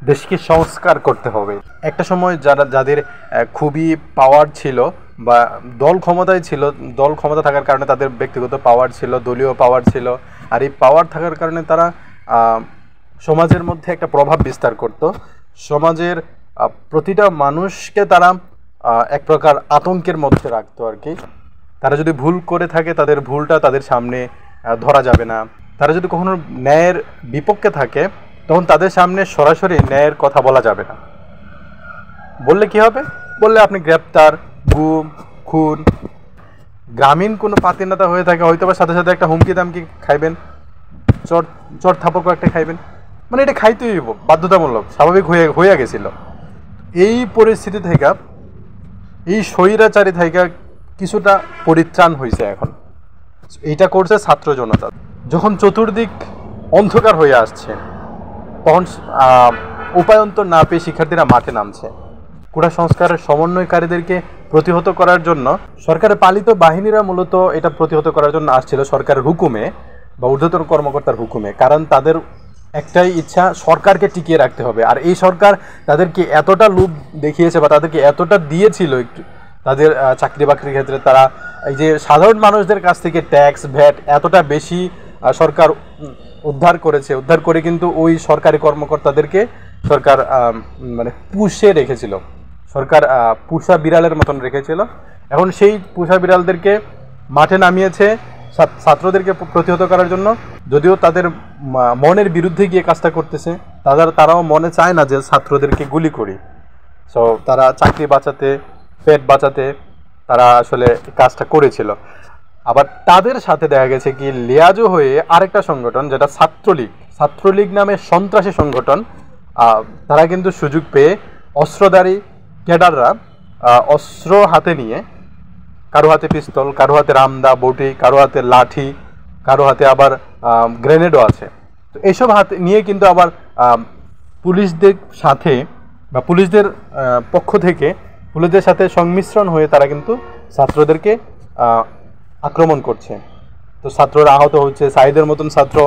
দেশকে সংস্কার করতে হবে। একটা সময় যাদের খুবই পাওয়ার ছিল বা দল ক্ষমতায় ছিল, দল ক্ষমতা থাকার কারণে তাদের ব্যক্তিগত পাওয়ার ছিল, দলীয় পাওয়ার ছিল, আর এই পাওয়ার থাকার কারণে তারা সমাজের মধ্যে একটা প্রভাব বিস্তার করত। সমাজের প্রতিটা মানুষকে তারা এক প্রকার আতঙ্কের মধ্যে রাখতো আর কি। তারা যদি ভুল করে থাকে তাদের ভুলটা তাদের সামনে ধরা যাবে না। তারা যদি কখনো ন্যায়ের বিপক্ষে থাকে তখন তাদের সামনে সরাসরি ন্যায়ের কথা বলা যাবে না। বললে কি হবে? বললে আপনি গ্রেপ্তার, গুম, খুন। গ্রামীণ কোনো পাতি নেতা হয়ে থাকে হয়তো বা সাথে সাথে একটা হুমকি দামকি খাইবেন, চর চর থাপড় একটা খাইবেন, মানে এটা খাইতেই বাধ্যতামূলক, স্বাভাবিক হয়ে গেছিল। এই পরিস্থিতি থেকে, এই স্বৈরাচারী থেকে কিছুটা পরিত্রাণ হয়েছে এখন। এইটা করছে ছাত্র জনতা। যখন চতুর্দিক অন্ধকার হয়ে আসছে তখন উপায়ন্তর না পেয়ে শিক্ষার্থীরা মাঠে নামছে। কোটা সংস্কারের সমন্বয়কারীদেরকে প্রতিহত করার জন্য সরকারের পালিত বাহিনীরা মূলত এটা প্রতিহত করার জন্য আসছিল সরকারের হুকুমে বা ঊর্ধ্বতন কর্মকর্তার হুকুমে। কারণ তাদের একটাই ইচ্ছা, সরকারকে টিকিয়ে রাখতে হবে। আর এই সরকার তাদেরকে এতটা লোভ দেখিয়েছে বা তাদেরকে এতটা দিয়েছিল একটু তাদের চাকরি বাকরির ক্ষেত্রে, তারা এই যে সাধারণ মানুষদের কাছ থেকে ট্যাক্স ভ্যাট এতটা বেশি সরকার উদ্ধার করে কিন্তু ওই সরকারি কর্মকর্তাদেরকে সরকার মানে পুষে রেখেছিল। সরকার পুষা বিড়ালের মতন রেখেছিল। এখন সেই পুষা বিড়ালদেরকে মাঠে নামিয়েছে ছাত্রদেরকে প্রতিহত করার জন্য। যদিও তাদের মনের বিরুদ্ধে গিয়ে কাজটা করতেছে, তারাও মনে চায় না যে ছাত্রদেরকে গুলি করি। সো তারা চাকরি বাঁচাতে, পেট বাঁচাতে তারা আসলে কাজটা করেছিল। আবার তাদের সাথে দেখা গেছে কি লিয়াজো হয়ে আরেকটা সংগঠন, যেটা ছাত্রলীগ নামে সন্ত্রাসী সংগঠন, তারা কিন্তু সুযোগ পেয়ে অস্ত্রধারী ক্যাডাররা অস্ত্র হাতে নিয়ে, কারো হাতে পিস্তল, কারো হাতে রামদা বটি, কারো হাতে লাঠি, কারো হাতে আবার গ্রেনেডও আছে। তো এইসব হাতে নিয়ে কিন্তু আবার পুলিশদের সাথে বা পুলিশদের পক্ষ থেকে পুলিশদের সাথে সংমিশ্রণ হয়ে তারা কিন্তু ছাত্রদেরকে আক্রমণ করছে। তো ছাত্ররা আহত হচ্ছে। সাইদের মতন ছাত্র,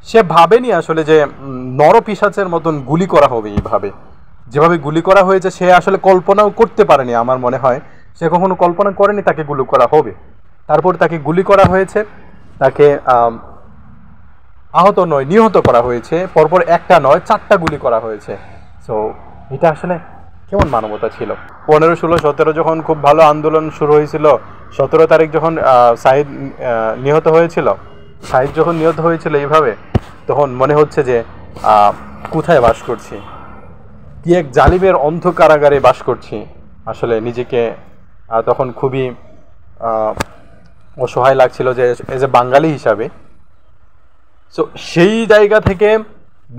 সে ভাবেনি আসলে যে নরপিশাচের মতন গুলি করা হবে। এইভাবে যেভাবে গুলি করা হয়েছে সে আসলে কল্পনাও করতে পারেনি। আমার মনে হয় সে কখনো কল্পনা করেনি তাকে গুলি করা হবে। তারপর তাকে গুলি করা হয়েছে, তাকে আহত নয় নিহত করা হয়েছে। পরপর একটা নয় 4টা গুলি করা হয়েছে। সো এটা আসলে কেমন মানবতা ছিল? 15, 16, 17 যখন খুব ভালো আন্দোলন শুরু হয়েছিল, 17 তারিখ যখন সাইদ নিহত হয়েছিল এইভাবে, তখন মনে হচ্ছে যে কোথায় বাস করছি, কি এক জালিমের অন্ধ কারাগারে বাস করছি। আসলে নিজেকে তখন খুবই অসহায় লাগছিল যে এজ এ বাঙালি হিসাবে। সো সেই জায়গা থেকে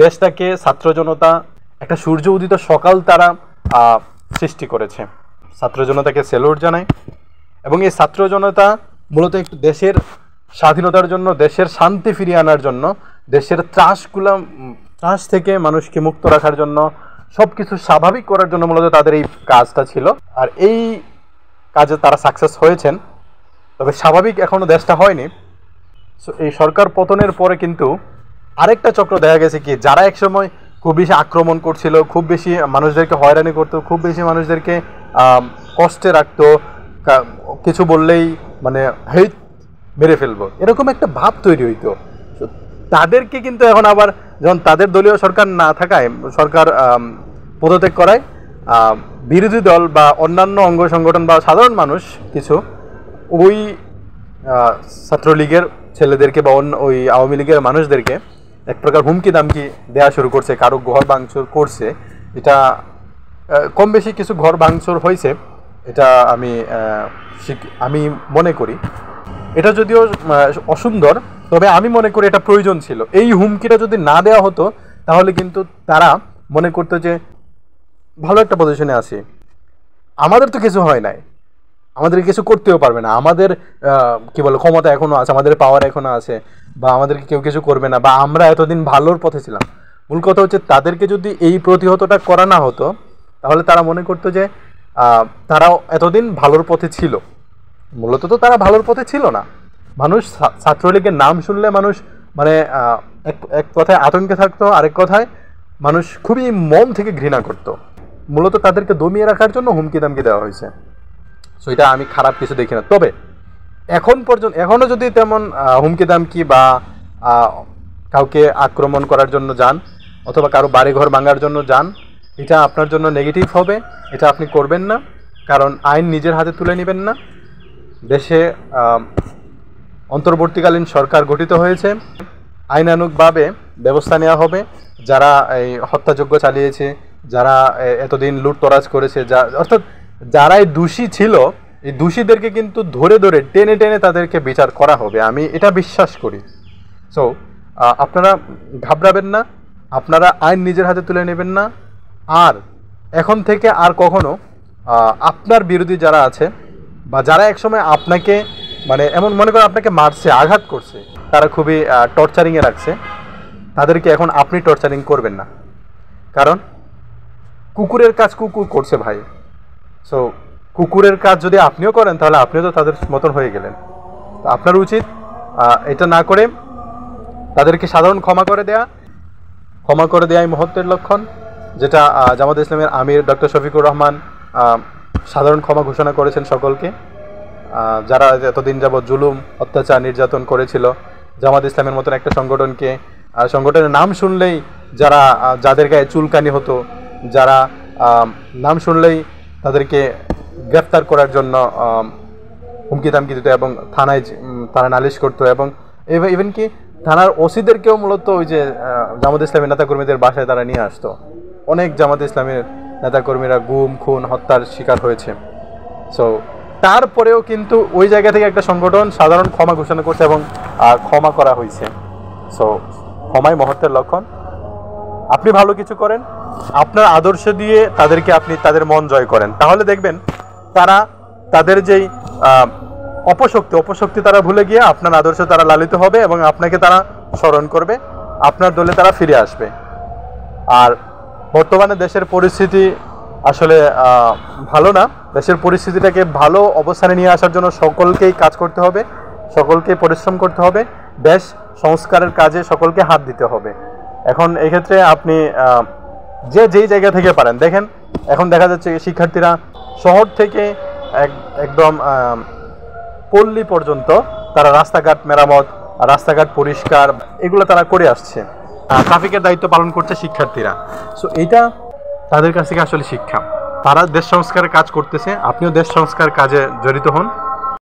দেশটাকে ছাত্র জনতা একটা সূর্য উদিত সকাল তারা সৃষ্টি করেছে। ছাত্র জনতাকে স্যালুট জানাই। এবং এই ছাত্র জনতা মূলত একটু দেশের স্বাধীনতার জন্য, দেশের শান্তি ফিরিয়ে আনার জন্য, দেশের ত্রাস থেকে মানুষকে মুক্ত রাখার জন্য, সব কিছু স্বাভাবিক করার জন্য মূলত তাদের এই কাজটা ছিল। আর এই কাজে তারা সাকসেস হয়েছেন। তবে স্বাভাবিক এখনও দেশটা হয়নি। সো এই সরকার পতনের পরে কিন্তু আরেকটা চক্র দেখা গেছে কি, যারা একসময় খুব বেশি আক্রমণ করছিল, খুব বেশি মানুষদেরকে হয়রানি করতো, খুব বেশি মানুষদেরকে কষ্টে রাখতো, কিছু বললেই মানে হেট মেরে ফেলবো এরকম একটা ভাব তৈরি হইতো, তাদেরকে কিন্তু এখন আবার যখন তাদের দলীয় সরকার না থাকায়, সরকার পদত্যাগ করায়, বিরোধী দল বা অন্যান্য অঙ্গ সংগঠন বা সাধারণ মানুষ কিছু ওই ছাত্রলীগের ছেলেদেরকে বা ওই আওয়ামী লীগের মানুষদেরকে এক প্রকার হুমকি দামকি দেওয়া শুরু করছে। কারো ঘর ভাঙচুর করছে। এটা কম বেশি কিছু ঘর ভাঙচুর হয়েছে, এটা আমি মনে করি। এটা যদিও অসুন্দর, তবে আমি মনে করি এটা প্রয়োজন ছিল। এই হুমকিটা যদি না দেওয়া হতো তাহলে কিন্তু তারা মনে করতো যে ভালো একটা পজিশনে আছি, আমাদের তো কিছু হয় নাই, আমাদের কিছু করতেও পারবে না, আমাদের কি বলে ক্ষমতা এখনো আছে, আমাদের পাওয়ার এখনো আছে, বা আমাদেরকে কেউ কিছু করবে না, বা আমরা এতদিন ভালোর পথে ছিলাম। মূল কথা হচ্ছে তাদেরকে যদি এই প্রতিহতটা করা না হতো তাহলে তারা মনে করতো যে তারাও এতদিন ভালোর পথে ছিল। মূলত তো তারা ভালোর পথে ছিল না। মানুষ ছাত্রলীগের নাম শুনলে মানুষ মানে এক কথায় আতঙ্কে থাকতো, আরেক কথায় মানুষ খুবই মন থেকে ঘৃণা করত। মূলত তাদেরকে দমিয়ে রাখার জন্য হুমকি দামকি দেওয়া হয়েছে। সো এটা আমি খারাপ কিছু দেখি না। তবে এখন পর্যন্ত এখনও যদি তেমন হুমকি দামকি বা কাউকে আক্রমণ করার জন্য যান অথবা কারো বাড়িঘর ভাঙার জন্য যান, এটা আপনার জন্য নেগেটিভ হবে, এটা আপনি করবেন না। কারণ আইন নিজের হাতে তুলে নেবেন না। দেশে অন্তর্বর্তীকালীন সরকার গঠিত হয়েছে, আইনানুগভাবে ব্যবস্থা নেওয়া হবে। যারা এই হত্যাযজ্ঞ চালিয়েছে, যারা এতদিন লুটতরাজ করেছে, অর্থাৎ যারাই দোষী ছিল, এই দোষীদেরকে কিন্তু ধরে ধরে টেনে টেনে তাদেরকে বিচার করা হবে, আমি এটা বিশ্বাস করি। সো আপনারা ঘাবড়াবেন না, আপনারা আইন নিজের হাতে তুলে নেবেন না। আর এখন থেকে আর কখনো আপনার বিরোধী যারা আছে বা যারা একসময় আপনাকে মানে এমন মনে করেন আপনাকে মারছে, আঘাত করছে, তারা খুবই টর্চারিংয়ে রাখছে, তাদেরকে এখন আপনি টর্চারিং করবেন না। কারণ কুকুরের কাজ কুকুর করছে ভাই। সো কুকুরের কাজ যদি আপনিও করেন তাহলে আপনিও তো তাদের মতন হয়ে গেলেন। তো আপনার উচিত এটা না করে তাদেরকে সাধারণ ক্ষমা করে দেওয়াই মহত্বের লক্ষণ, যেটা জামাত ইসলামের আমির ডক্টর শফিকুর রহমান সাধারণ ক্ষমা ঘোষণা করেছেন সকলকে, যারা এতদিন যাবৎ জুলুম, অত্যাচার, নির্যাতন করেছিল। জামাত ইসলামের মতন একটা সংগঠনকে, সংগঠনের নাম শুনলেই যাদের গায়ে চুলকানি হতো, যারা নাম শুনলেই তাদেরকে গ্রেফতার করার জন্য হুমকি দামকি দিত এবং থানায় তারা নালিশ করতো, এবং ইভেন কি থানার ওসিদেরকেও মূলত ওই যে জামাত ইসলামের নেতাকর্মীদের বাসায় তারা নিয়ে আসতো। অনেক জামাত ইসলামের নেতাকর্মীরা গুম, খুন, হত্যার শিকার হয়েছে। সো তারপরেও কিন্তু ওই জায়গা থেকে একটা সংগঠন সাধারণ ক্ষমা ঘোষণা করছে এবং ক্ষমা করা হয়েছে। সো ক্ষমাই মহত্বের লক্ষণ। আপনি ভালো কিছু করেন, আপনার আদর্শ দিয়ে আপনি তাদের মন জয় করেন, তাহলে দেখবেন তারা তাদের যেই অপশক্তি তারা ভুলে গিয়ে আপনার আদর্শ তারা লালিত হবে এবং আপনাকে তারা স্মরণ করবে, আপনার দলে তারা ফিরে আসবে। আর বর্তমানে দেশের পরিস্থিতি আসলে ভালো না। দেশের পরিস্থিতিটাকে ভালো অবস্থানে নিয়ে আসার জন্য সকলকেই কাজ করতে হবে, সকলকে পরিশ্রম করতে হবে, দেশ সংস্কারের কাজে সকলকে হাত দিতে হবে। এখন এই ক্ষেত্রে আপনি যেই জায়গা থেকে পারেন, দেখেন এখন দেখা যাচ্ছে শিক্ষার্থীরা শহর থেকে একদম পল্লী পর্যন্ত তারা রাস্তাঘাট মেরামত, রাস্তাঘাট পরিষ্কার, এগুলো তারা করে আসছে। ট্রাফিকের দায়িত্ব পালন করছে শিক্ষার্থীরা। সো এইটা তাদের কাছ থেকে আসলে শিক্ষা। তারা দেশ সংস্কারের কাজ করতেছে, আপনিও দেশ সংস্কার কাজে জড়িত হন।